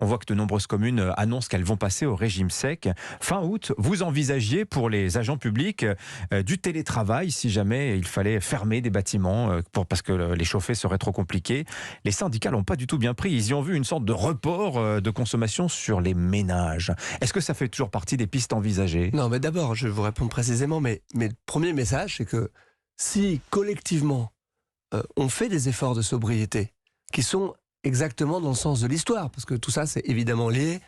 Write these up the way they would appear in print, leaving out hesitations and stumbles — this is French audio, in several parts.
On voit que de nombreuses communes annoncent qu'elles vont passer au régime sec. Fin août, vous envisagiez pour les agents publics du télétravail si jamais il fallait fermer des bâtiments parce que les chauffer serait trop compliqué. Les syndicats l'ont pas du tout bien pris. Ils y ont vu une sorte de report de consommation sur les ménages. Est-ce que ça fait toujours partie des pistes envisagées ? Non, mais d'abord, je vais vous répondre précisément, mais le premier message, c'est que si collectivement on fait des efforts de sobriété qui sont exactement dans le sens de l'histoire, parce que tout ça, c'est évidemment lié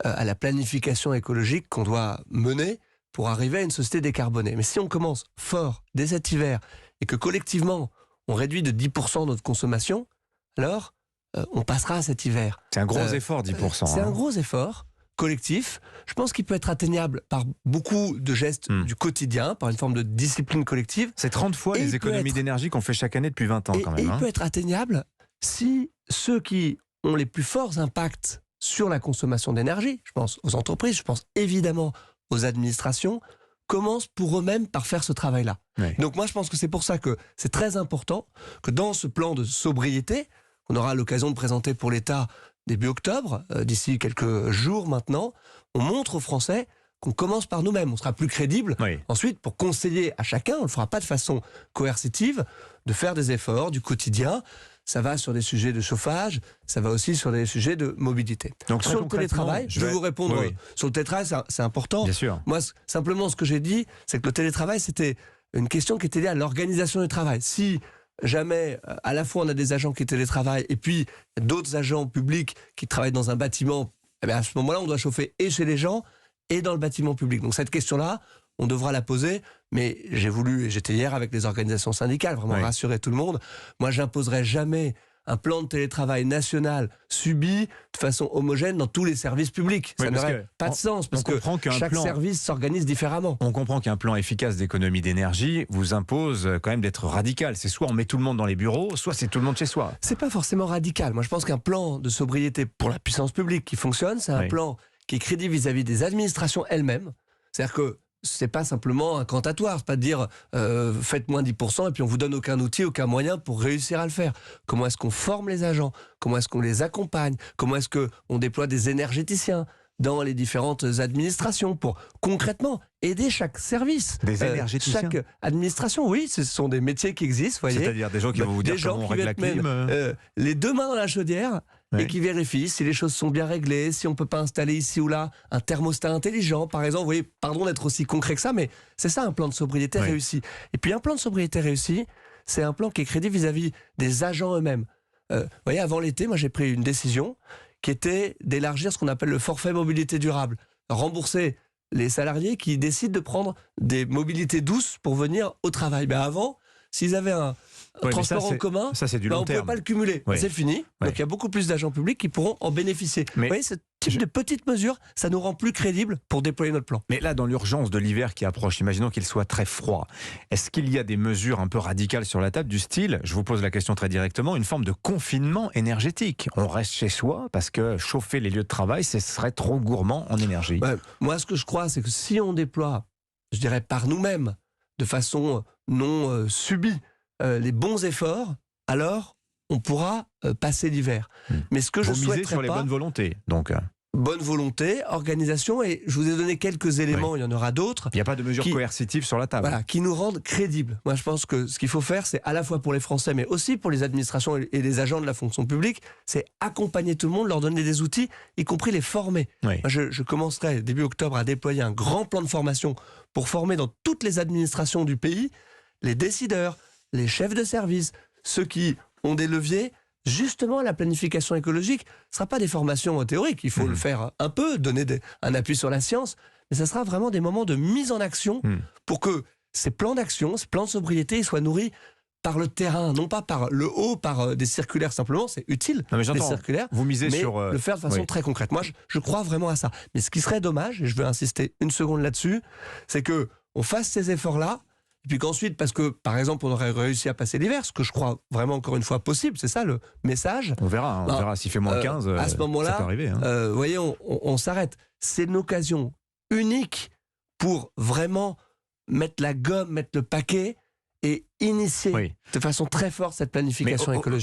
à la planification écologique qu'on doit mener pour arriver à une société décarbonée. Mais si on commence fort dès cet hiver et que collectivement, on réduit de 10% notre consommation, alors on passera à cet hiver. C'est un gros effort, 10%. C'est un gros effort collectif. Je pense qu'il peut être atteignable par beaucoup de gestes du quotidien, par une forme de discipline collective. C'est 30 fois les économies d'énergie qu'on fait chaque année depuis 20 ans quand même. Et il peut être atteignable si ceux qui ont les plus forts impacts sur la consommation d'énergie, je pense aux entreprises, je pense évidemment aux administrations, commencent pour eux-mêmes par faire ce travail-là. Oui. Donc moi je pense que c'est pour ça que c'est très important que dans ce plan de sobriété, qu'on aura l'occasion de présenter pour l'État début octobre, d'ici quelques jours maintenant, on montre aux Français qu'on commence par nous-mêmes. On sera plus crédible. Oui. Ensuite, pour conseiller à chacun, on ne le fera pas de façon coercitive, de faire des efforts du quotidien. Ça va sur des sujets de chauffage, ça va aussi sur des sujets de mobilité. Donc sur le télétravail, je vais vous répondre sur le télétravail, c'est important. Bien sûr. Moi, simplement, ce que j'ai dit, c'est que le télétravail, c'était une question qui était liée à l'organisation du travail. Si jamais, à la fois, on a des agents qui télétravaillent et puis d'autres agents publics qui travaillent dans un bâtiment, eh bien, à ce moment-là, on doit chauffer et chez les gens et dans le bâtiment public. Donc cette question-là, on devra la poser, mais j'ai voulu, et j'étais hier avec les organisations syndicales, vraiment rassurer tout le monde. Moi, j'imposerai jamais un plan de télétravail national subi de façon homogène dans tous les services publics. Ça n'aurait pas de sens, parce que chaque service s'organise différemment. On comprend qu'un plan efficace d'économie d'énergie vous impose quand même d'être radical. C'est soit on met tout le monde dans les bureaux, soit c'est tout le monde chez soi. C'est pas forcément radical. Moi, je pense qu'un plan de sobriété pour la puissance publique qui fonctionne, c'est un plan qui est crédible vis-à-vis des administrations elles-mêmes. C'est-à-dire que c'est pas simplement incantatoire, c'est pas de dire faites moins 10% et puis on vous donne aucun outil, aucun moyen pour réussir à le faire. Comment est-ce qu'on forme les agents ? Comment est-ce qu'on les accompagne ? Comment est-ce qu'on déploie des énergéticiens dans les différentes administrations pour concrètement aider chaque service, des énergéticiens, chaque administration. Oui, ce sont des métiers qui existent, voyez. C'est-à-dire des gens qui vont vous dire comment on règle la clim, les deux mains dans la chaudière et qui vérifient si les choses sont bien réglées, si on peut pas installer ici ou là un thermostat intelligent, par exemple. Vous voyez, pardon d'être aussi concret que ça, mais c'est ça un plan de sobriété réussi. Et puis un plan de sobriété réussi, c'est un plan qui est crédible vis-à-vis des agents eux-mêmes. Vous voyez, avant l'été, moi j'ai pris une décision qui était d'élargir ce qu'on appelle le forfait mobilité durable. Rembourser les salariés qui décident de prendre des mobilités douces pour venir au travail. Mais avant, s'ils avaient un transport en commun, ça, c'est du long on ne pouvait pas le cumuler. C'est fini. Donc il y a beaucoup plus d'agents publics qui pourront en bénéficier. Mais vous voyez, ce type de petites mesures, ça nous rend plus crédibles pour déployer notre plan. Mais là, dans l'urgence de l'hiver qui approche, imaginons qu'il soit très froid, est-ce qu'il y a des mesures un peu radicales sur la table du style, je vous pose la question très directement, une forme de confinement énergétique ? On reste chez soi parce que chauffer les lieux de travail, ce serait trop gourmand en énergie. Moi, ce que je crois, c'est que si on déploie, je dirais par nous-mêmes, de façon non subie, les bons efforts, alors on pourra passer l'hiver. Mais ce que je souhaiterais miser sur les bonnes volontés, donc. Bonne volonté, organisation, et je vous ai donné quelques éléments, il y en aura d'autres. Il n'y a pas de mesures coercitives sur la table. Voilà, qui nous rendent crédibles. Moi, je pense que ce qu'il faut faire, c'est à la fois pour les Français, mais aussi pour les administrations et les agents de la fonction publique, c'est accompagner tout le monde, leur donner des outils, y compris les former. Moi, je commencerai début octobre à déployer un grand plan de formation pour former dans toutes les administrations du pays les décideurs, les chefs de service, ceux qui ont des leviers. Justement, la planification écologique ne sera pas des formations théoriques. Il faut le faire un peu, donner un appui sur la science, mais ça sera vraiment des moments de mise en action pour que ces plans d'action, ces plans de sobriété, ils soient nourris par le terrain, non pas par le haut, par des circulaires simplement. C'est utile, les circulaires, vous misez mais sur le faire de façon très concrète. Moi, je crois vraiment à ça. Mais ce qui serait dommage, et je veux insister une seconde là-dessus, c'est qu'on fasse ces efforts-là, et puis qu'ensuite, parce que, par exemple, on aurait réussi à passer l'hiver, ce que je crois vraiment, encore une fois, possible, c'est ça le message. On verra s'il fait moins 15, à ce moment-là, ça peut arriver. Vous voyez, on s'arrête. C'est une occasion unique pour vraiment mettre la gomme, mettre le paquet et initier de façon très forte cette planification écologique.